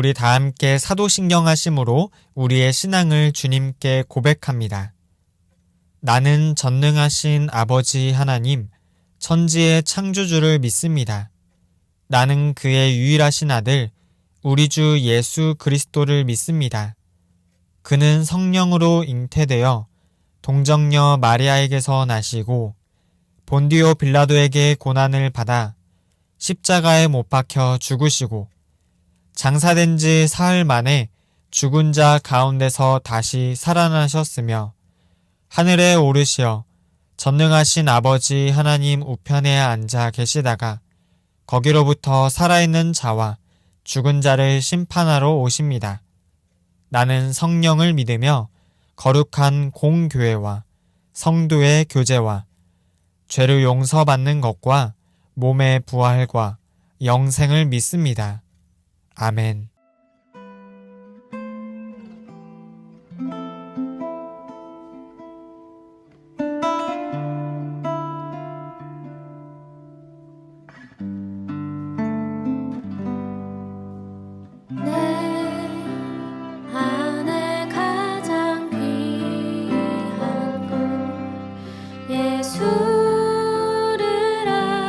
우리 다 함께 사도신경하심으로 우리의 신앙을 주님께 고백합니다. 나는 전능하신 아버지 하나님, 천지의 창조주를 믿습니다. 나는 그의 유일하신 아들, 우리 주 예수 그리스도를 믿습니다. 그는 성령으로 잉태되어 동정녀 마리아에게서 나시고 본디오 빌라도에게 고난을 받아 십자가에 못 박혀 죽으시고 장사된 지 사흘 만에 죽은 자 가운데서 다시 살아나셨으며 하늘에 오르시어 전능하신 아버지 하나님 우편에 앉아 계시다가 거기로부터 살아있는 자와 죽은 자를 심판하러 오십니다. 나는 성령을 믿으며 거룩한 공교회와 성도의 교제와 죄를 용서받는 것과 몸의 부활과 영생을 믿습니다. 아멘. 예수를 '예수를 아니라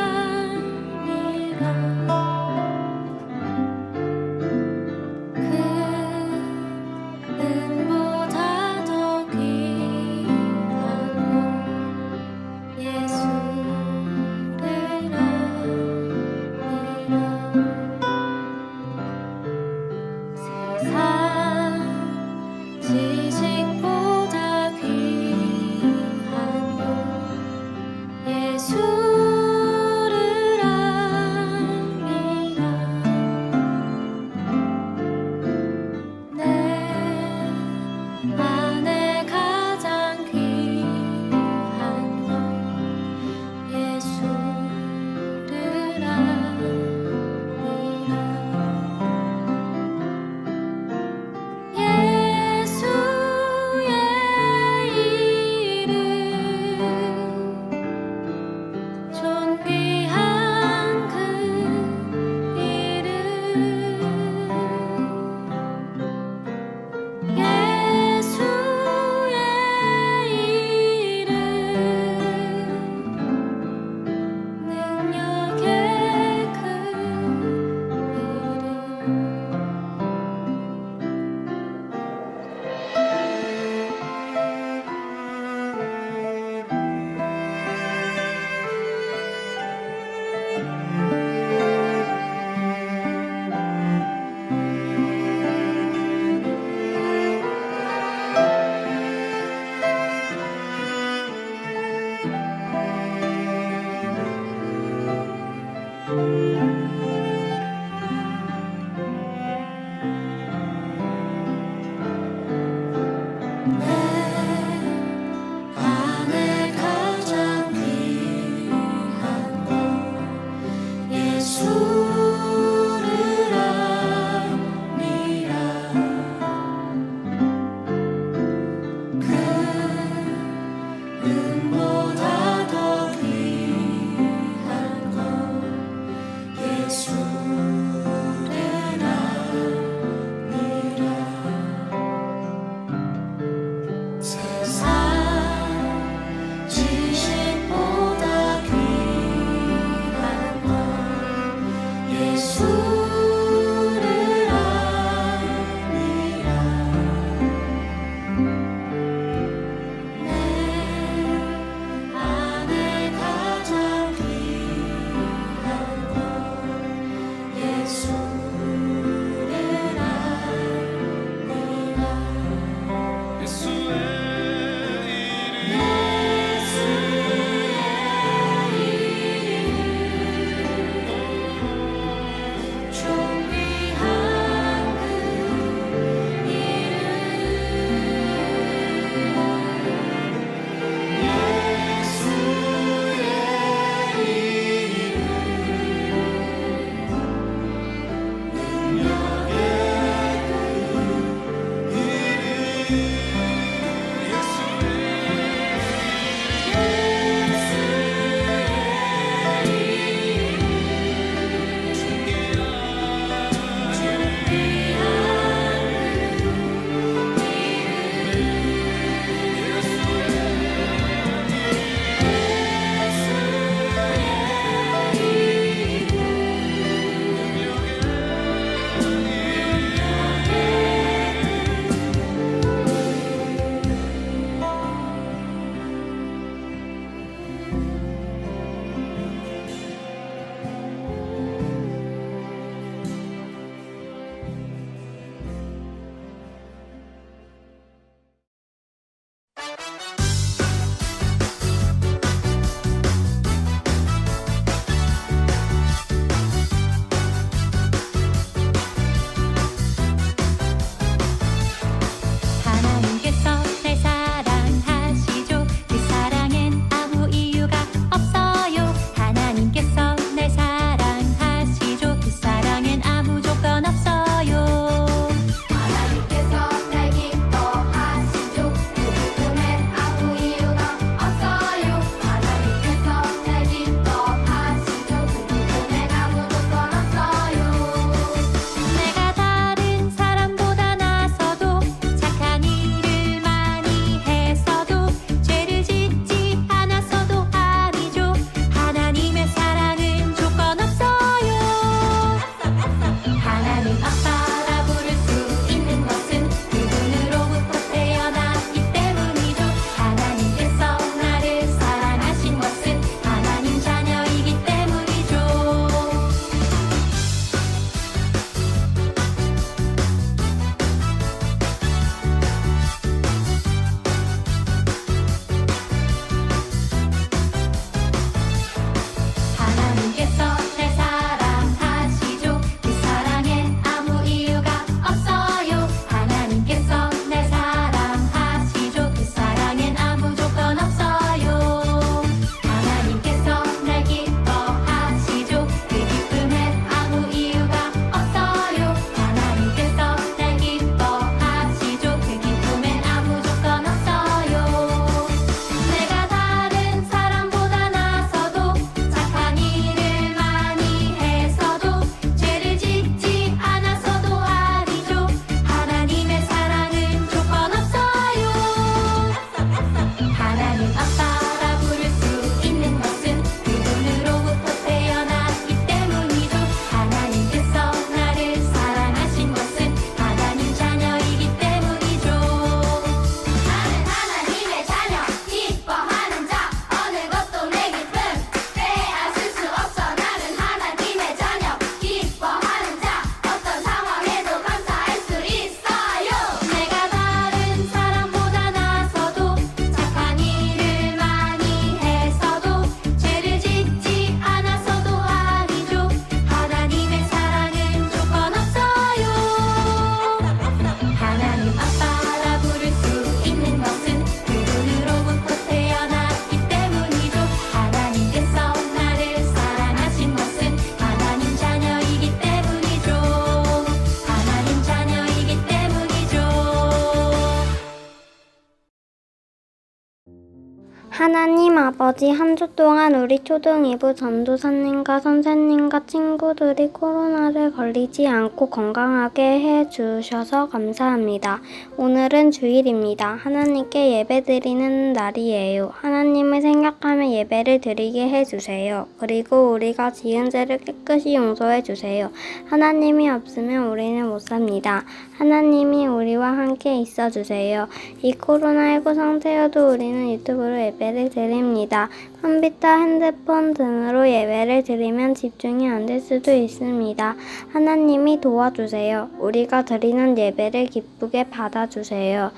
하나님 아버지, 한 주 동안 우리 초등2부 전도사님과 선생님과 친구들이 코로나를 걸리지 않고 건강하게 해주셔서 감사합니다. 오늘은 주일입니다. 하나님께 예배드리는 날이에요. 하나님을 생각하며 예배를 드리게 해주세요. 그리고 우리가 지은 죄를 깨끗이 용서해 주세요. 하나님이 없으면 우리는 못 삽니다. 하나님이 우리와 함께 있어 주세요. 이 코로나19 상태여도 우리는 유튜브로 예배를 드립니다. 컴퓨터, 핸드폰 등으로 예배를 드리면 집중이 안 될 수도 있습니다. 하나님이 도와주세요. 우리가 드리는 예배를 기쁘게 받아주세요.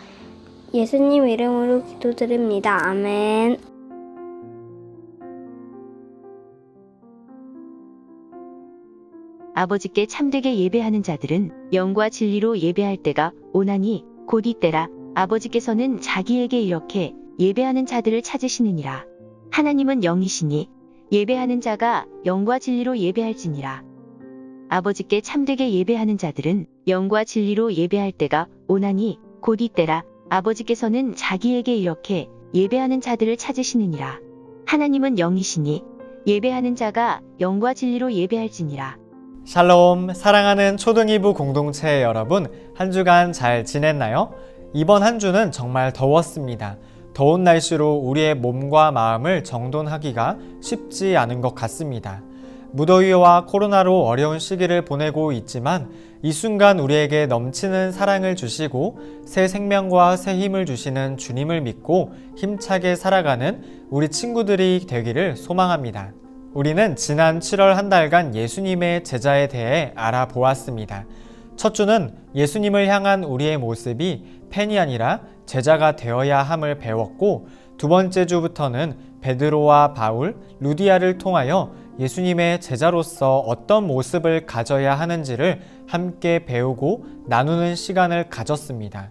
예수님 이름으로 기도드립니다. 아멘. 아버지께 참되게 예배하는 자들은 영과 진리로 예배할 때가 오나니 곧 이때라. 아버지께서는 자기에게 이렇게 예배하는 자들을 찾으시느니라. 하나님은 영이시니 예배하는 자가 영과 진리로 예배할지니라. 아버지께 참되게 예배하는 자들은 영과 진리로 예배할 때가 오나니 곧 이때라. 아버지께서는 자기에게 이렇게 예배하는 자들을 찾으시느니라. 하나님은 영이시니 예배하는 자가 영과 진리로 예배할지니라. 샬롬, 사랑하는 초등2부 공동체 여러분, 한 주간 잘 지냈나요? 이번 한 주는 정말 더웠습니다. 더운 날씨로 우리의 몸과 마음을 정돈하기가 쉽지 않은 것 같습니다. 무더위와 코로나로 어려운 시기를 보내고 있지만 이 순간 우리에게 넘치는 사랑을 주시고 새 생명과 새 힘을 주시는 주님을 믿고 힘차게 살아가는 우리 친구들이 되기를 소망합니다. 우리는 지난 7월 한 달간 예수님의 제자에 대해 알아보았습니다. 첫 주는 예수님을 향한 우리의 모습이 팬이 아니라 제자가 되어야 함을 배웠고, 두 번째 주부터는 베드로와 바울, 루디아를 통하여 예수님의 제자로서 어떤 모습을 가져야 하는지를 함께 배우고 나누는 시간을 가졌습니다.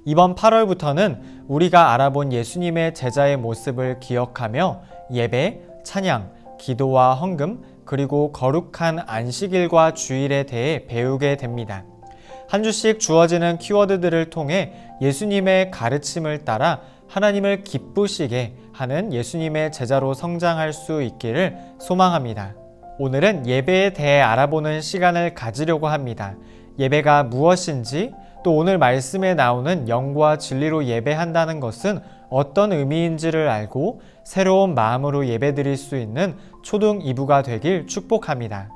이번 8월부터는 우리가 알아본 예수님의 제자의 모습을 기억하며 예배, 찬양, 기도와 헌금, 그리고 거룩한 안식일과 주일에 대해 배우게 됩니다. 한 주씩 주어지는 키워드들을 통해 예수님의 가르침을 따라 하나님을 기쁘시게 하는 예수님의 제자로 성장할 수 있기를 소망합니다. 오늘은 예배에 대해 알아보는 시간을 가지려고 합니다. 예배가 무엇인지, 또 오늘 말씀에 나오는 영과 진리로 예배한다는 것은 어떤 의미인지를 알고 새로운 마음으로 예배드릴 수 있는 초등 2부가 되길 축복합니다.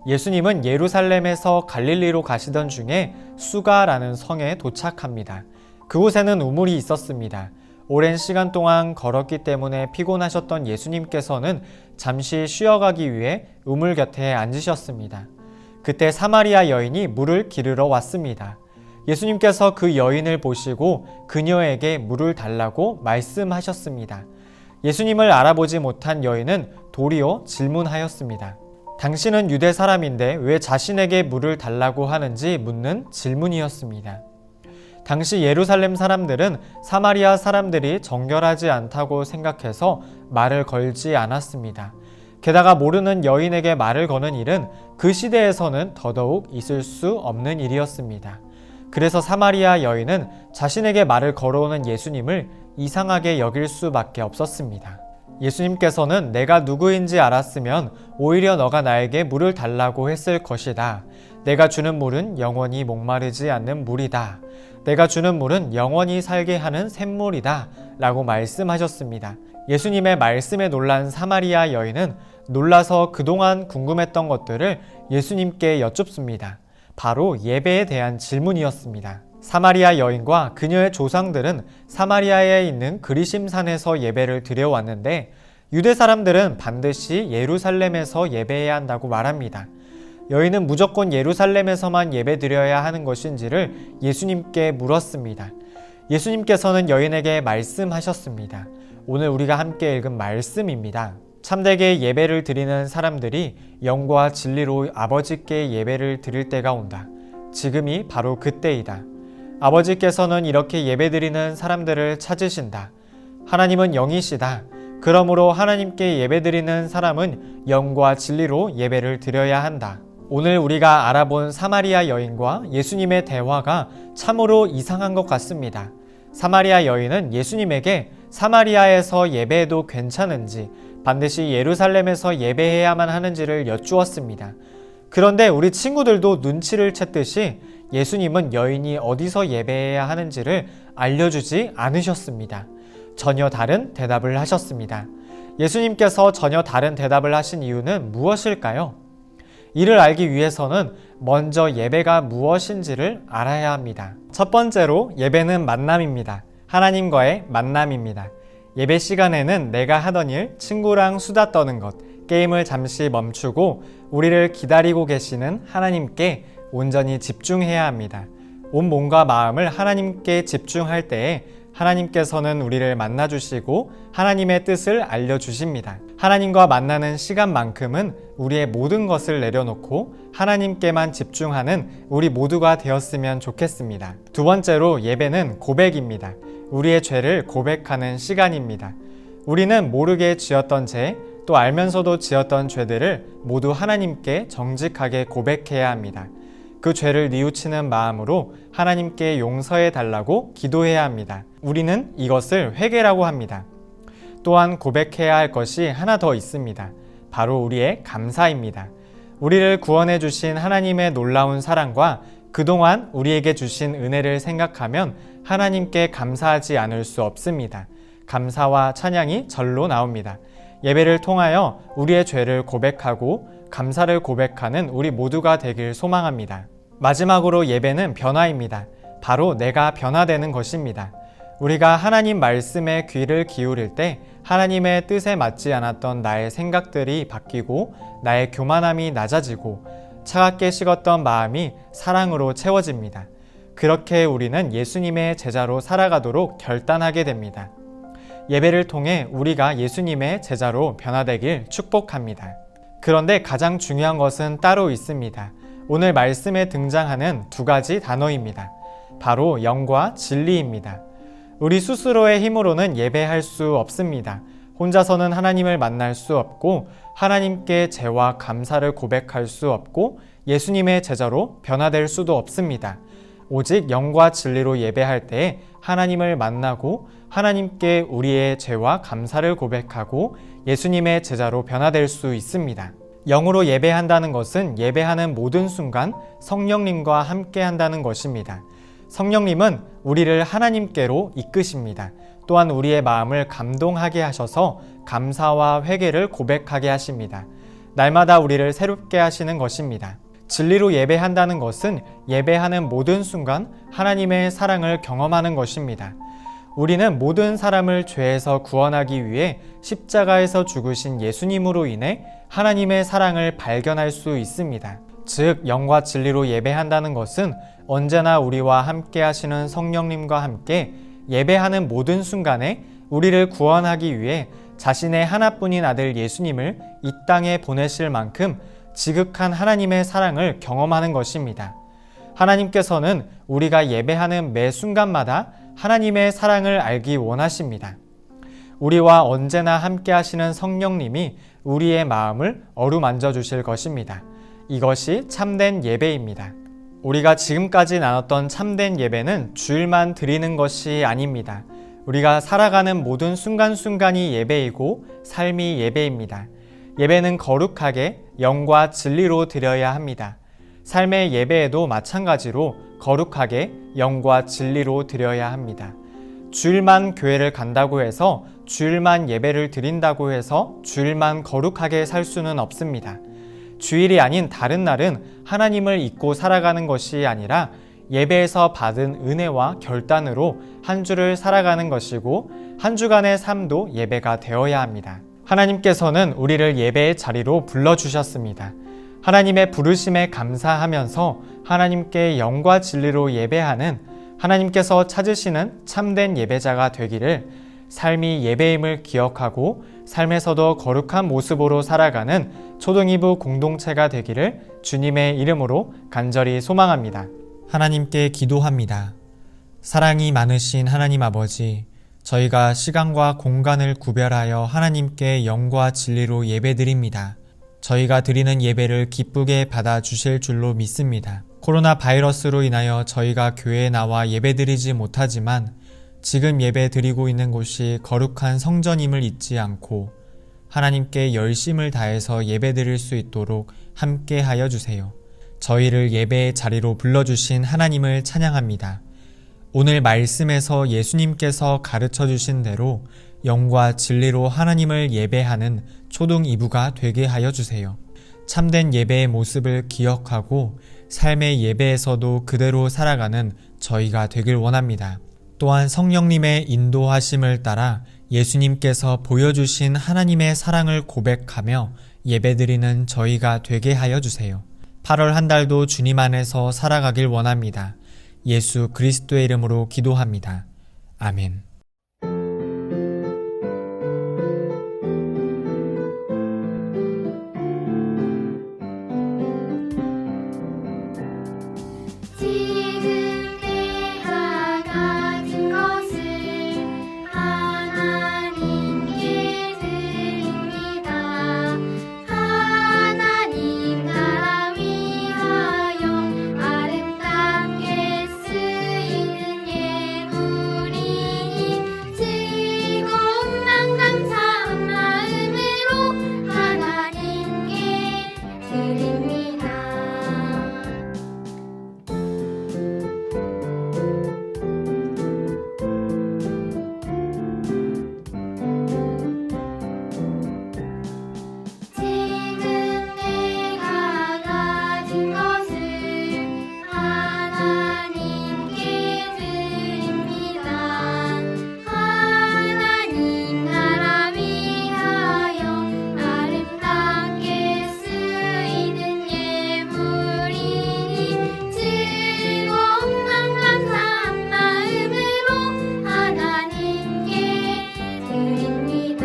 예수님은 예루살렘에서 갈릴리로 가시던 중에 수가라는 성에 도착합니다. 그곳에는 우물이 있었습니다. 오랜 시간 동안 걸었기 때문에 피곤하셨던 예수님께서는 잠시 쉬어가기 위해 우물 곁에 앉으셨습니다. 그때 사마리아 여인이 물을 기르러 왔습니다. 예수님께서 그 여인을 보시고 그녀에게 물을 달라고 말씀하셨습니다. 예수님을 알아보지 못한 여인은 도리어 질문하였습니다. 당신은 유대 사람인데 왜 자신에게 물을 달라고 하는지 묻는 질문이었습니다. 당시 예루살렘 사람들은 사마리아 사람들이 정결하지 않다고 생각해서 말을 걸지 않았습니다. 게다가 모르는 여인에게 말을 거는 일은 그 시대에서는 더더욱 있을 수 없는 일이었습니다. 그래서 사마리아 여인은 자신에게 말을 걸어오는 예수님을 이상하게 여길 수밖에 없었습니다. 예수님께서는 내가 누구인지 알았으면 오히려 너가 나에게 물을 달라고 했을 것이다. 내가 주는 물은 영원히 목마르지 않는 물이다. 내가 주는 물은 영원히 살게 하는 샘물이다. 라고 말씀하셨습니다. 예수님의 말씀에 놀란 사마리아 여인은 놀라서 그동안 궁금했던 것들을 예수님께 여쭙습니다. 바로 예배에 대한 질문이었습니다. 사마리아 여인과 그녀의 조상들은 사마리아에 있는 그리심산에서 예배를 드려왔는데 유대 사람들은 반드시 예루살렘에서 예배해야 한다고 말합니다. 여인은 무조건 예루살렘에서만 예배드려야 하는 것인지를 예수님께 물었습니다. 예수님께서는 여인에게 말씀하셨습니다. 오늘 우리가 함께 읽은 말씀입니다. 참되게 예배를 드리는 사람들이 영과 진리로 아버지께 예배를 드릴 때가 온다. 지금이 바로 그때이다. 아버지께서는 이렇게 예배드리는 사람들을 찾으신다. 하나님은 영이시다. 그러므로 하나님께 예배드리는 사람은 영과 진리로 예배를 드려야 한다. 오늘 우리가 알아본 사마리아 여인과 예수님의 대화가 참으로 이상한 것 같습니다. 사마리아 여인은 예수님에게 사마리아에서 예배해도 괜찮은지, 반드시 예루살렘에서 예배해야만 하는지를 여쭈었습니다. 그런데 우리 친구들도 눈치를 챘듯이 예수님은 여인이 어디서 예배해야 하는지를 알려주지 않으셨습니다. 전혀 다른 대답을 하셨습니다. 예수님께서 전혀 다른 대답을 하신 이유는 무엇일까요? 이를 알기 위해서는 먼저 예배가 무엇인지를 알아야 합니다. 첫 번째로 예배는 만남입니다. 하나님과의 만남입니다. 예배 시간에는 내가 하던 일, 친구랑 수다 떠는 것, 게임을 잠시 멈추고 우리를 기다리고 계시는 하나님께 온전히 집중해야 합니다. 온 몸과 마음을 하나님께 집중할 때에 하나님께서는 우리를 만나주시고 하나님의 뜻을 알려주십니다. 하나님과 만나는 시간만큼은 우리의 모든 것을 내려놓고 하나님께만 집중하는 우리 모두가 되었으면 좋겠습니다. 두 번째로 예배는 고백입니다. 우리의 죄를 고백하는 시간입니다. 우리는 모르게 지었던 죄, 또 알면서도 지었던 죄들을 모두 하나님께 정직하게 고백해야 합니다. 그 죄를 뉘우치는 마음으로 하나님께 용서해 달라고 기도해야 합니다. 우리는 이것을 회개라고 합니다. 또한 고백해야 할 것이 하나 더 있습니다. 바로 우리의 감사입니다. 우리를 구원해 주신 하나님의 놀라운 사랑과 그동안 우리에게 주신 은혜를 생각하면 하나님께 감사하지 않을 수 없습니다. 감사와 찬양이 절로 나옵니다. 예배를 통하여 우리의 죄를 고백하고 감사를 고백하는 우리 모두가 되길 소망합니다. 마지막으로 예배는 변화입니다. 바로 내가 변화되는 것입니다. 우리가 하나님 말씀에 귀를 기울일 때 하나님의 뜻에 맞지 않았던 나의 생각들이 바뀌고 나의 교만함이 낮아지고 차갑게 식었던 마음이 사랑으로 채워집니다. 그렇게 우리는 예수님의 제자로 살아가도록 결단하게 됩니다. 예배를 통해 우리가 예수님의 제자로 변화되길 축복합니다. 그런데 가장 중요한 것은 따로 있습니다. 오늘 말씀에 등장하는 두 가지 단어입니다. 바로 영과 진리입니다. 우리 스스로의 힘으로는 예배할 수 없습니다. 혼자서는 하나님을 만날 수 없고 하나님께 죄와 감사를 고백할 수 없고 예수님의 제자로 변화될 수도 없습니다. 오직 영과 진리로 예배할 때 하나님을 만나고 하나님께 우리의 죄와 감사를 고백하고 예수님의 제자로 변화될 수 있습니다. 영으로 예배한다는 것은 예배하는 모든 순간 성령님과 함께 한다는 것입니다. 성령님은 우리를 하나님께로 이끄십니다. 또한 우리의 마음을 감동하게 하셔서 감사와 회개를 고백하게 하십니다. 날마다 우리를 새롭게 하시는 것입니다. 진리로 예배한다는 것은 예배하는 모든 순간 하나님의 사랑을 경험하는 것입니다. 우리는 모든 사람을 죄에서 구원하기 위해 십자가에서 죽으신 예수님으로 인해 하나님의 사랑을 발견할 수 있습니다. 즉, 영과 진리로 예배한다는 것은 언제나 우리와 함께 하시는 성령님과 함께 예배하는 모든 순간에 우리를 구원하기 위해 자신의 하나뿐인 아들 예수님을 이 땅에 보내실 만큼 지극한 하나님의 사랑을 경험하는 것입니다. 하나님께서는 우리가 예배하는 매 순간마다 하나님의 사랑을 알기 원하십니다. 우리와 언제나 함께 하시는 성령님이 우리의 마음을 어루만져 주실 것입니다. 이것이 참된 예배입니다. 우리가 지금까지 나눴던 참된 예배는 주일만 드리는 것이 아닙니다. 우리가 살아가는 모든 순간순간이 예배이고 삶이 예배입니다. 예배는 거룩하게 영과 진리로 드려야 합니다. 삶의 예배에도 마찬가지로 거룩하게 영과 진리로 드려야 합니다. 주일만 교회를 간다고 해서 주일만 예배를 드린다고 해서 주일만 거룩하게 살 수는 없습니다. 주일이 아닌 다른 날은 하나님을 잊고 살아가는 것이 아니라 예배에서 받은 은혜와 결단으로 한 주를 살아가는 것이고 한 주간의 삶도 예배가 되어야 합니다. 하나님께서는 우리를 예배의 자리로 불러주셨습니다. 하나님의 부르심에 감사하면서 하나님께 영과 진리로 예배하는 하나님께서 찾으시는 참된 예배자가 되기를 삶이 예배임을 기억하고 삶에서도 거룩한 모습으로 살아가는 초등이부 공동체가 되기를 주님의 이름으로 간절히 소망합니다. 하나님께 기도합니다. 사랑이 많으신 하나님 아버지, 저희가 시간과 공간을 구별하여 하나님께 영과 진리로 예배드립니다. 저희가 드리는 예배를 기쁘게 받아주실 줄로 믿습니다. 코로나 바이러스로 인하여 저희가 교회에 나와 예배드리지 못하지만 지금 예배 드리고 있는 곳이 거룩한 성전임을 잊지 않고 하나님께 열심을 다해서 예배 드릴 수 있도록 함께 하여 주세요. 저희를 예배의 자리로 불러주신 하나님을 찬양합니다. 오늘 말씀에서 예수님께서 가르쳐 주신 대로 영과 진리로 하나님을 예배하는 초등 2부가 되게 하여 주세요. 참된 예배의 모습을 기억하고 삶의 예배에서도 그대로 살아가는 저희가 되길 원합니다. 또한 성령님의 인도하심을 따라 예수님께서 보여주신 하나님의 사랑을 고백하며 예배드리는 저희가 되게 하여 주세요. 8월 한 달도 주님 안에서 살아가길 원합니다. 예수 그리스도의 이름으로 기도합니다. 아멘. 지금 내가 가진 것을 하나님께 드립니다. 하나님 나라 위하여 아름답게 쓰이는 예물이니 즐거움만 감사한 마음으로 하나님께 드립니다. 지금 내가 가진 것을 하나님께 드립니다. 하나님 나라 위하여 아름답게 쓰이는 예물이니 즐거움만 감사한 마음으로 하나님께 드립니다.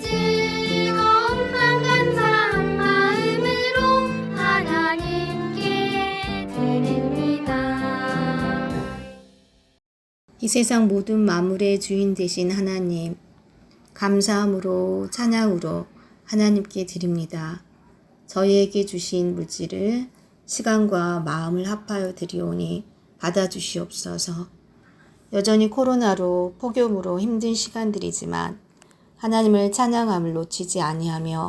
즐거움만 감사한 마음으로 하나님께 드립니다. 이 세상 모든 만물의 주인 되신 하나님, 감사함으로 찬양으로 하나님께 드립니다. 저희에게 주신 물질을 시간과 마음을 합하여 드리오니 받아주시옵소서. 여전히 코로나로 폭염으로 힘든 시간들이지만 하나님을 찬양함을 놓치지 아니하며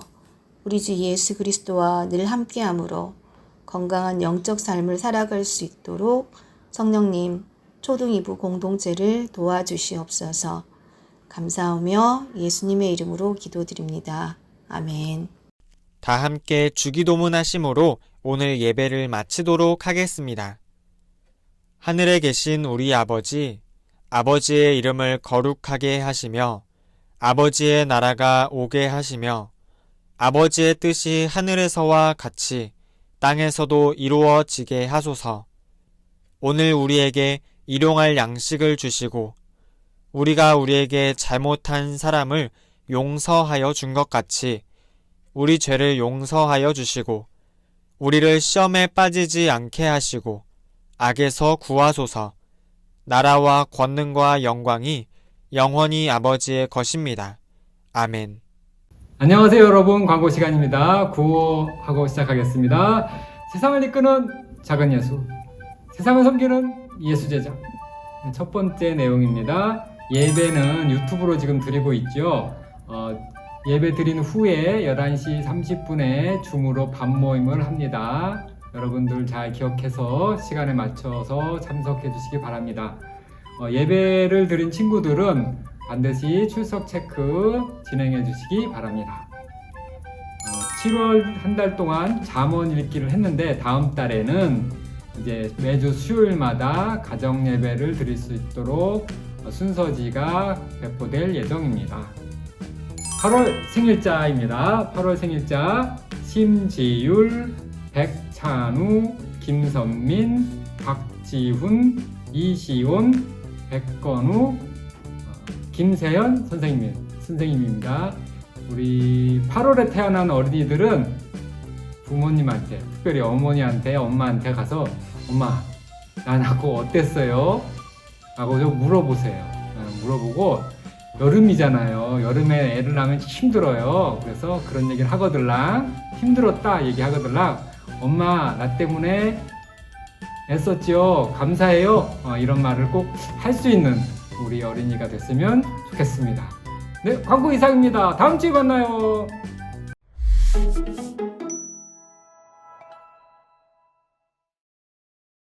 우리 주 예수 그리스도와 늘 함께함으로 건강한 영적 삶을 살아갈 수 있도록 성령님 초등 2부 공동체를 도와주시옵소서. 감사하며 예수님의 이름으로 기도드립니다. 아멘. 다 함께 주기도문 하심으로 오늘 예배를 마치도록 하겠습니다. 하늘에 계신 우리 아버지, 아버지의 이름을 거룩하게 하시며 아버지의 나라가 오게 하시며 아버지의 뜻이 하늘에서와 같이 땅에서도 이루어지게 하소서. 오늘 우리에게 일용할 양식을 주시고 우리가 우리에게 잘못한 사람을 용서하여 준 것 같이 우리 죄를 용서하여 주시고 우리를 시험에 빠지지 않게 하시고 악에서 구하소서. 나라와 권능과 영광이 영원히 아버지의 것입니다. 아멘. 안녕하세요 여러분, 광고 시간입니다. 구호하고 시작하겠습니다. 세상을 이끄는 작은 예수, 세상을 섬기는 예수 제자. 첫 번째 내용입니다. 예배는 유튜브로 지금 드리고 있죠. 예배 드린 후에 11시 30분에 줌으로 밤 모임을 합니다. 여러분들 잘 기억해서 시간에 맞춰서 참석해 주시기 바랍니다. 예배를 드린 친구들은 반드시 출석 체크 진행해 주시기 바랍니다. 7월 한 달 동안 잠언 읽기를 했는데 다음 달에는 이제 매주 수요일마다 가정 예배를 드릴 수 있도록 순서지가 배포될 예정입니다. 8월 생일자입니다. 8월 생일자 심지율, 백찬우, 김선민, 박지훈, 이시온, 백건우, 김세현 선생님입니다. 우리 8월에 태어난 어린이들은 부모님한테, 특별히 어머니한테, 엄마한테 가서 엄마, 나 낳고 어땠어요? 라고 좀 물어보세요. 물어보고, 여름이잖아요. 여름에 애를 낳으면 힘들어요. 그래서 그런 얘기를 하거들랑, 힘들었다 얘기하거들랑, 엄마 나 때문에 애썼지요. 감사해요. 이런 말을 꼭 할 수 있는 우리 어린이가 됐으면 좋겠습니다. 네, 광고 이상입니다. 다음 주에 만나요.